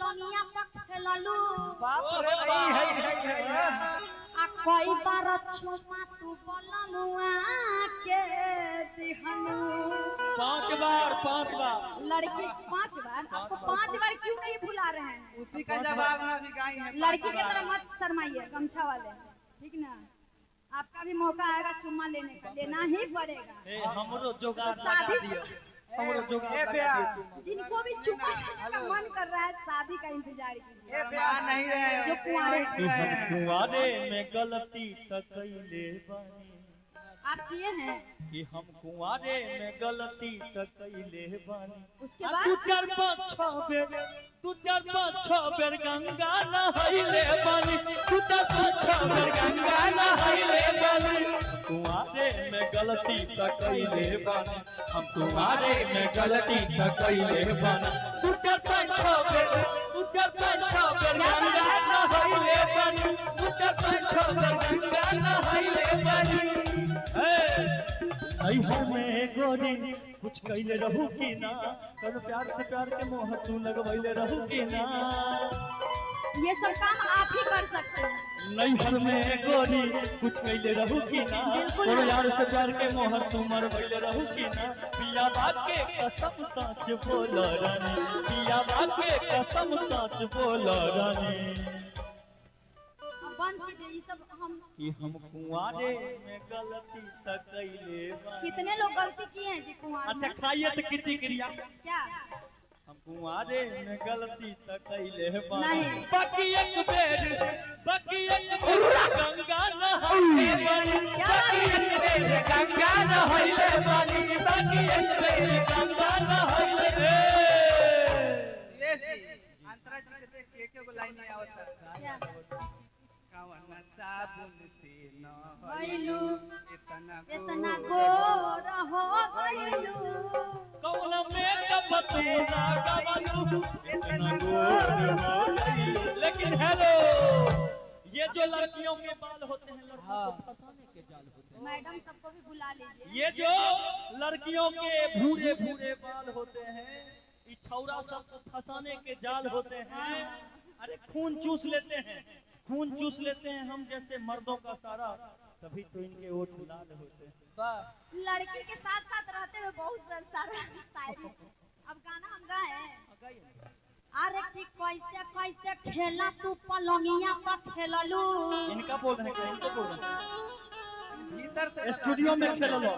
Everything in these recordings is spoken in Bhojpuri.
पलंगिया पर खेललू बाप रे आ कोई बार चुमा तू बलमुआ के दिहनु 5 बार लड़की 5 बार आपको 5 बार क्यों नहीं भुला रहे हैं? उसी का जवाब ना भी गाई है। लड़की की तरह मत शर्माइए, गमछा वाले ठीक ना। आपका भी मौका आएगा चुम्मा लेने का, लेना ही पड़ेगा। हमरो जुगाड़ तो लगा दियो, हमरो जुगाड़ लगा दियो। जिनको भी चुम्मा लेने का मन कर रहा है शादी का इंतजार कीजिए। ये ब्याह नहीं रहे जो कुंवारे कुंवारे में गलती त कइले बानी आप किए हैं कि हम कुंवारे में गलती त कइले बानी। उसके आ बाद तू 4-5 बेर गंगा नहाइले बानी, तू 4-5 बेर गंगा नहाइले बानी। कुंवारे में गलती त कइले बानी, हम कुंवारे में गलती त कइले बानी। तू 4-5 बेर गंगा नहाइले बानी, तू 4-5 बेर गंगा नहाइले बानी। में गोरी कुछ कैले रहू की ना, कर प्यार से प्यार के मोह तू लगवैले रहू की ना। ये सब काम आप ही कर सकते हैं। नैहर में गोरी कुछ कैले रहू की ना, कर यार से प्यार के मोह तू मरवैले रहू की ना। पिया बात के कसम सच बोल रानी, पिया बात के कसम सच बोल रानी। बंद कीजिए ये सब। हम कुंवारे में गलती त कइले बानी। कितने लोग गलती किए हैं जी कुंवारे अच्छा में? खाइए तो कितनी क्रिया क्या हम कुंवारे में गलती त कइले नहीं। बानी। बाकी एक बेर गंगा नहाइले बानी, बाकी एक बेर गंगा नहाइले बानी, बाकी एक बेर गंगा नहाइले। अंतरा जी देख के एक को लाइन नहीं आवता। क्या कवन साबुन से न भइलू इतना गोर हो गइलू। कौन मेकअप तू ना गवलू, इतना गोर हो गई। लेकिन हेलो, ये जो लड़कियों के बाल होते हैं लड़कियों को फंसाने के जाल होते हैं। मैडम सबको भी बुला लीजिए। ये जो लड़कियों के भूरे भूरे बाल होते हैं, ये छौरा सबको फंसाने के जाल होते हैं। अरे खून चूस लेते हैं, खून चूस लेते हैं हम जैसे मर्दों का सारा, तभी तो इनके ओठ लाल होते हैं। लड़की के साथ साथ रहते हुए बहुत सारा शायरी। अब गाना हम गाए। अरे ठीक कैसे कैसे खेला तू पलंगिया पर खेललू। इनका बोल रहे हैं, इनके बोल रहे हैं। भीतर से स्टूडियो में खेलो लो।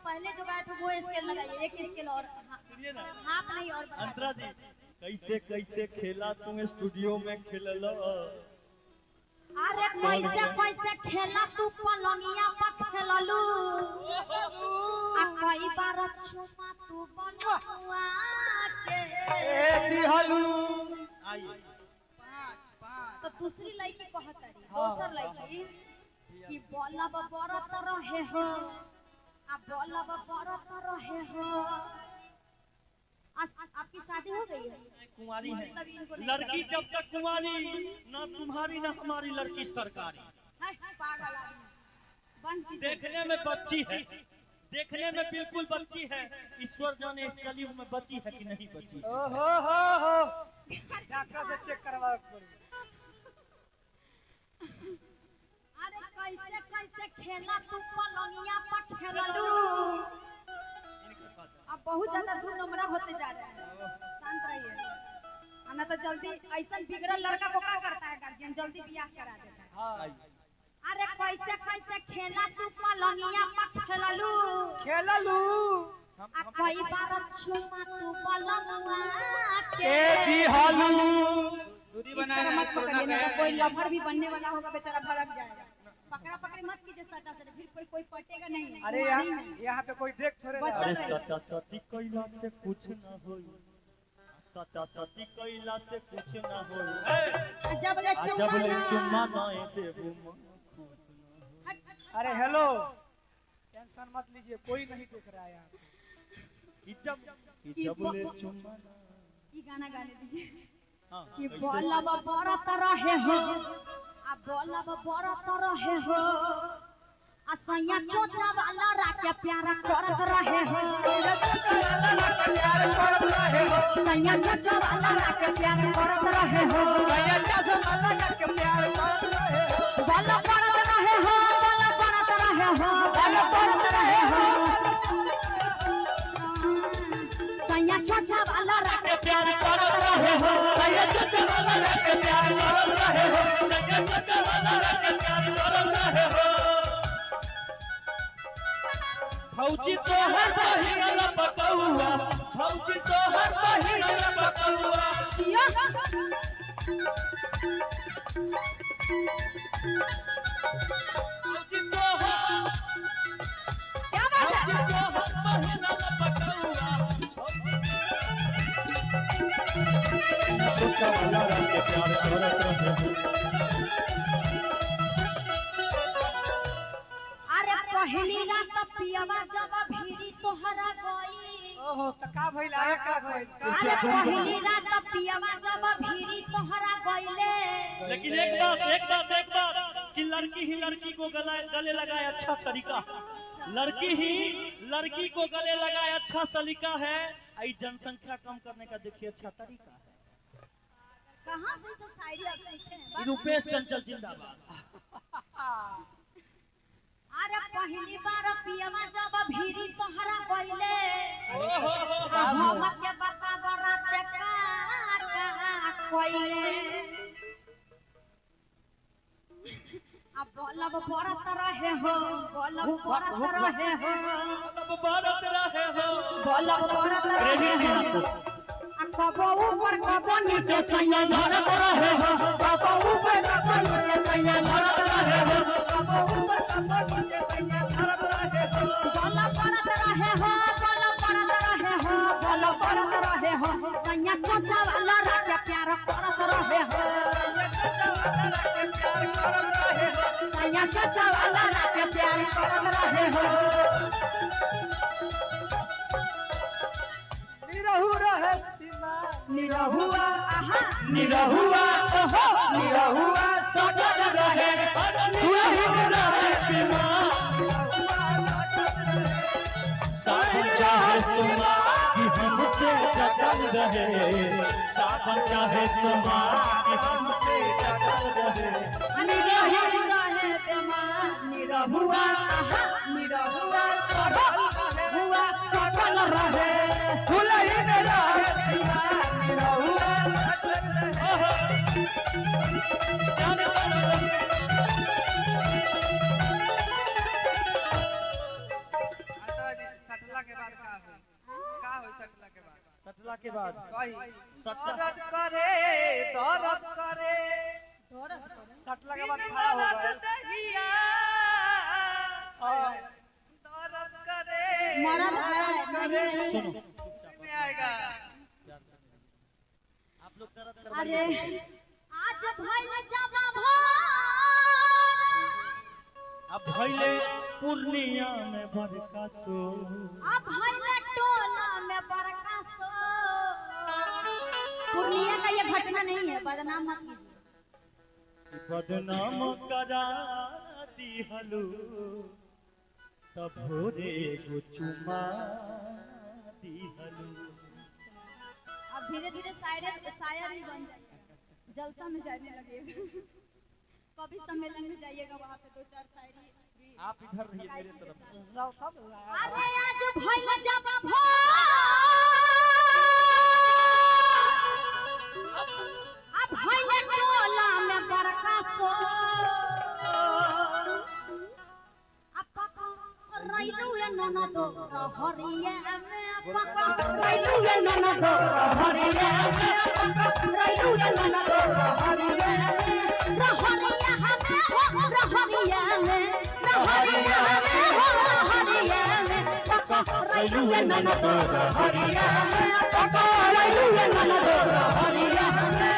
पहले जो गाए थे वो स्केल लगाइए, एक स्केल और हाथ नहीं और बता अंतरा जी कैसे कैसे खेला तुम स्टूडियो में खेललो। अरे कैसे कैसे खेला तू पलंगिया पर खेललू। आ कई बार चुमा तू बलुआ के दिहलू। आइए 5 तो दूसरी लड़की कहत रही, दोसर लड़की कि बोलब बरत रहे हो, आ बोलब बरत रहे हो। आपकी शादी हो गई है? कुंवारी है मतलब इनको नहीं लड़की, जब तक कुंवारी ना तुम्हारी ना हमारी लड़की सरकारी। है, पागल आदमी। बंद कीजिए। देखने में बच्ची है, देखने में बिल्कुल बच्ची है। ईश्वर जाने इस कलयुग में बच्ची है कि नहीं बच्ची। ओहो हो डॉक्टर से चेक करवा पड़ी। अरे कैसे कैसे खेला तू पलंगिया पर खेललू। अब बहुत ज्यादा दूर नंबरा होते जा रहे हैं, शांत रहिए। ना तो जल्दी ऐसा बिगड़ल लड़का को क्या करता है गार्जियन, जल्दी ब्याह करा देता है। हाँ। अरे कैसे कैसे खेला तू पलंगिया पर खेललू। आ कई बार चुमा तू बलमुआ के दिहलू। दूरी इस बनाए तरह मत पकड़िए, ना तो कोई लफड़ भी बनने वाला होगा बेचारा भड़क जाएगा। पकड़ा पकड़ी मत कीजिए सटा से, फिर कोई पटेगा नहीं। अरे यहाँ पे कोई देख थोड़े ना। अरे सटा सटी कैला से कुछ ना होई, सटा सटी कैला से कुछ ना होई। जब ले चुम्मा ना देबू मन खुश ना होई। अरे हेलो, टेंशन मत लीजिए, कोई नहीं देख रहा है यहाँ पे। जब ले चुम्मा ना। ये गाना गाने दीजिए कि कैसे? बोलब बरत रहे हो, आ बोलब बरत रहे हो। असैया चोचा वाला राके प्यार करत रहे हो सैया चोचा वाला राके प्यार करत रहे हो बल पड़त रहे हो बल पड़त रहे हो बल पड़त रहे हो सैया चोचा वाला राके प्यार करत रहे हो सैया चचा वाला राके प्यार करत रहे हो सैया चचा वाला राके प्यार करत रहे हो फौजी तो हर बहिन पकौआ फौजी तो हर बहिन पकौआ फौजी तो हर क्या बात है फौजी तो हर बहिन पकौआ चचा वाला राके प्यार करत रहे हो अरे पहली रात पियवा जब भीड़ी तोहरा गई ओहो त का भइल आया का भइल अरे पहली रात पियवा जब भीड़ी तोहरा गईले लेकिन एक बात कि लड़की ही लड़की को गले लगाए अच्छा तरीका लड़की ही लड़की को गले लगाए अच्छा सलीका है आई जनसंख्या कम करने का देखिए अच्छा तरीका है कहां से सब शायरी आप सीखे हैं रूपेश चंचल जिंदाबाद अरे पहली बार पियवा जब भीड़ी तोहरा गईले ओहो हम के बता बरात का कोइले अब बोलब बरत रहे हो बोलब बरत रहे हो अब भारत रहे हो बोलब बरत रहे हो कबो ऊपर कबो नीचे सैया धरत रहे हो कबो ऊपर कबो नीचे सैया धरत रहे हो कबो ऊपर कबो नीचे सैया धरत रहे हो बोलब बरत रहे हो बोलब बरत रहे हो बोलब बरत रहे हो सैया चोचा वाला राके प्यार करत रहे हो सैया चोचा वाला राके प्यार करत रहे हो निरहु रहे सीमा निरहुआ आहा निरहुआ ओहो निरहुआ सटल रहे रहे सीमा सावन चाहे सुमा कि हमसे जटल रहे सावन चाहे सुमा कि हमसे जटल रहे निरहु रहे तेमा निरहुआ आहा निरहुआ सटल हुआ सटल रहे फुलही में रहे सीमा निरहुआ सटला के बाद का होई सटला के बाद सटला के बाद कही सटला दर्द करे सटला के बाद खड़ा हो गए दर्द करे मरद है नहीं में आएगा आप लोग दर्द अरे करवाइए आज भइल जावा भोर अब भइले पूर्णिया में बरका सो अब भइल टोला में बरका सो पूर्णिया का ये घटना नहीं है बदनाम मत कीजिए बदनाम करा दिहलू तब भोरे को चुमा दिहलू अब धीरे धीरे शायर ही बन जाइए जलसा में जाने लगेगा कभी सम्मेलन में जाइएगा वहाँ पे 2-4 शायरी भी आप इधर रहिए मेरे तरफ सब अरे आज भइल जावा भोर अब भइल टोला में बरका सो रैलू ये ननदो हरिया में पका रैलू ये ननदो हरिया में पका रैलू ये ननदो हरिया में रहरिया में हो रहरिया में रहरिया में हो रहरिया में पका रैलू ये ननदो हरिया में पका रैलू ये ननदो हरिया में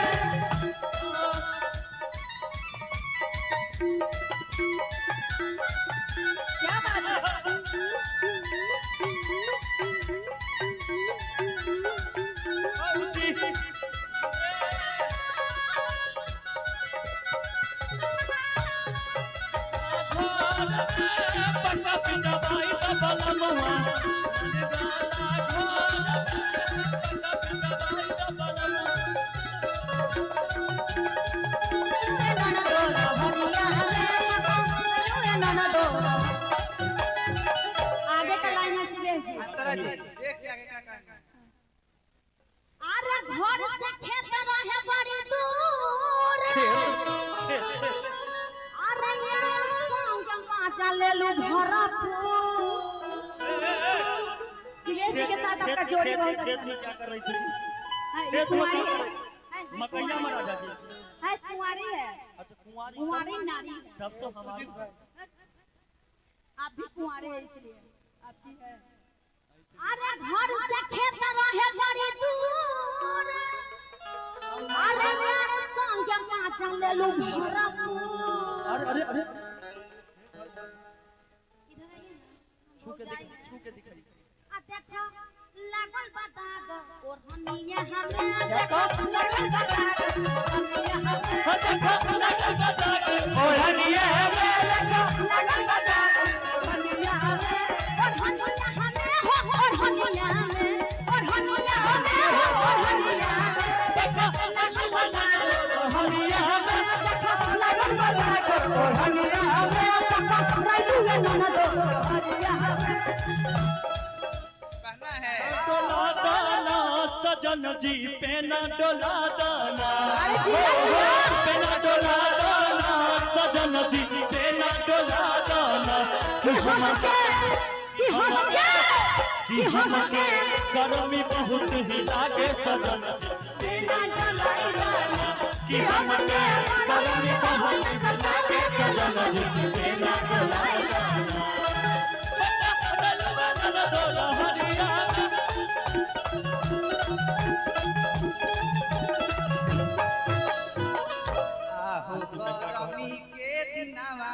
क्या बात है Oh, पक्का पिता भाई बलमुआ आगे का लाइन है सुरेश जी। अंतरा जी देखिए आगे क्या कहना है। अरे घर से खेत रहे बड़ी दूर, अरे ये संग पाचा ले लू भरपूर। सुरेश जी के साथ आपका जोड़ी बहुत अच्छा खेत में क्या कर रही थी? है। खेत में कुंवारी क्या है, कर रही? मकैया में राजा जी। है कुंवारी है, अच्छा कुंवारी कुंवारी नारी है। तब तो हमारी आप भी कुंवारे हैं इसलिए आपकी है। अरे घर से खेत रहे बड़ी दूर, अरे यार संग पाचा ले लू भरपूर। अरे अरे इधर आइए ना, छू के दिखाई। आ देखो लागल बा दाग और हनिया हमें देखो लागल बा दाग ओढ़निया लागल बा दाग हनिया हमें और हनिया हमें हो और हनिया हमें और हनिया हमें हो और हनिया देखो लागल बा दाग हनिया देखो लागल बा दाग और हनिया हमें देखो राइडू ननदो हनिया हमें कहना है डोला दाना सजन जी पेना डोला दाना पेना डोला दाना सजन जी पेना डोला दाना कि हमके गर्मी बहुत ही लागे सजन पेना डोलाई दाना कि हमके गर्मी बहुत ही लागे सजन जी पेना डोलाई दाना डोला हरिया आहो गरमी के दिनवा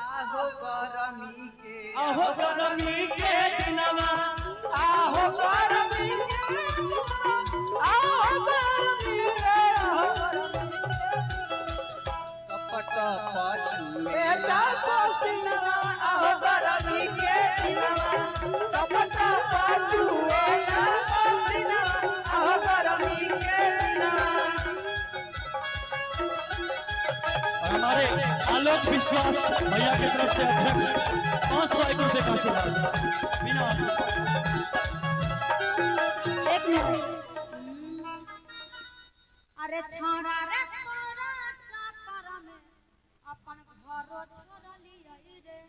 आहो गरमी के आहो गरमी के दिनवा आहो गरमी के आहो गरमी के कपट पछुए जातो सिनवा आहो गरमी के दिनवा कपट पछुए जातो सिनवा आहो गरमी के दिनवा। और हमारे आलोक विश्वास भैया की तरफ से अध्यक्ष 500 रुपये का आशीर्वाद बिना एक मिनट। अरे छोरा रे तोरा चाकर में अपन घरो छोड़ली रे।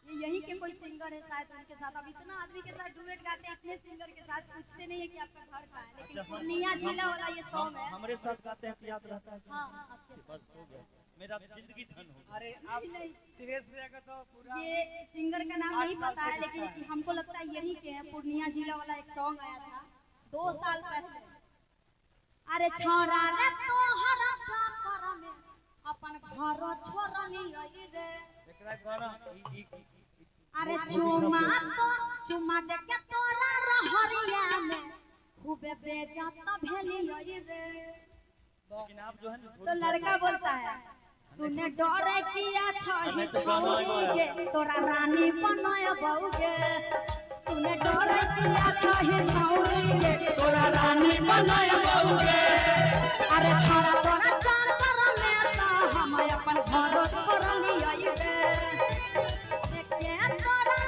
ये यही के कोई सिंगर है शायद उनके साथ। अब इतना आदमी के साथ डुएट गाते हैं, इतने सिंगर के साथ पूछते नहीं है कि आपका घर कहाँ है, लेकिन पूर्णिया जिला वाला ये सॉन्ग है। हमारे साथ गाते हैं तो याद रहता है हाँ आपके साथ। बस हो गया मेरा जिंदगी धन हो अरे आप सीरियस भैया का तो पूरा ये सिंगर का नाम नहीं पता है, लेकिन हमको लगता है यही के हैं। पूर्णिया जिला वाला एक सॉन्ग आया था 2 साल पहले। अरे छोरा रे तोहरा चाकर में अपन घरो छोड़ली रे। एकरा गाना अरे चुमा दे के तोरा रहरिया में खूबे बेइज्जत भेली रे। लेकिन आप जो है ना तो लड़का बोलता है सुने डरे किया छही छौरी गे तोरा रानी बनाय बौगे। सुने डरे किया छही छौरी गे तोरा रानी बनाय बौगे। अरे छोरा तोरा चाकर में तो हम अपन घर छोड़ली रे। के तोरा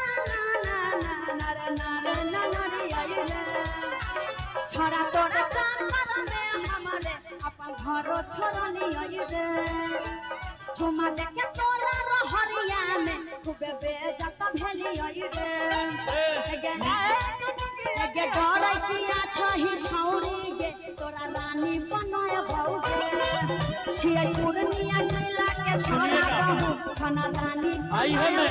छोरा तोरा चाकर में हमारे अपन घर छोड़ली रे। झुमा देखे तोरा रहरिया में खूबे बेइज्जत भेली रे। एगे डरै किया छही छौरी गे तोरा रानी बनाय बौगे। छियै पूर्णिया जिला के छोरा बहु खाना रानी आई है मैं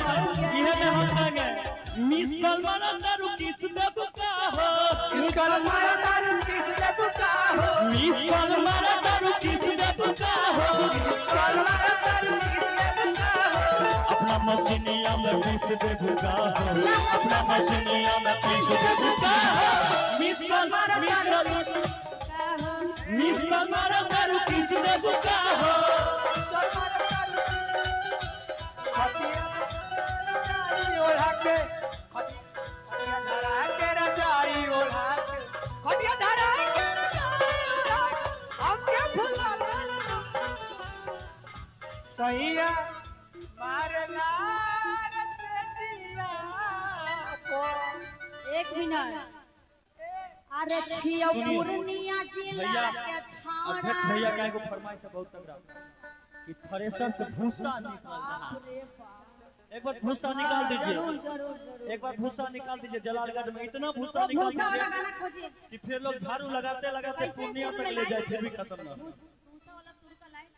हम संगे मिस कॉल मारा दारू किस दे बुका हो मिस कॉल मारा दारू किस दे बुका हो मिस कॉल मारा दारू किस दे बुका हो मिस कॉल मारा दारू किस दे बुका हो अपना मशीनिया में किस दे बुका हो अपना मशीनिया में किस दे बुका हो मिस कॉल मारा दारू किस दे बुका हो मिस कॉल मारा दारू सैया मारला रतिया को। एक मिनट। अरे छियो पूर्णिया जिला भैया, के छावड़ा। अध्यक्ष भैया का एगो फरमाइश है बहुत तगड़ा कि थ्रेशर से भूसा निकाल रहा अरे बाप। एक बार भूसा निकाल जरूर दीजिए जरूर जरूर। एक बार भूसा निकाल दीजिए जलालगढ़ में इतना भूसा वो निकाल भूसा वाला दीजिए गाना खोजिए। कि फिर लोग झाड़ू लगाते लगाते कैसे पूर्णिया सुर तक में ले जाए लाइन? फिर भी खत्म ना हो। भूसा वाला सुर का लाइन।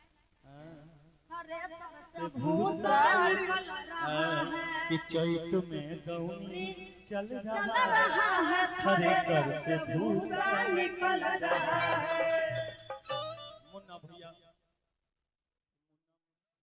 अरे सरस भूसा निकल रहा है। कि चैत में दौनी चल चल रहा रहा है थ्रेशर से भूसा निकल रहा है।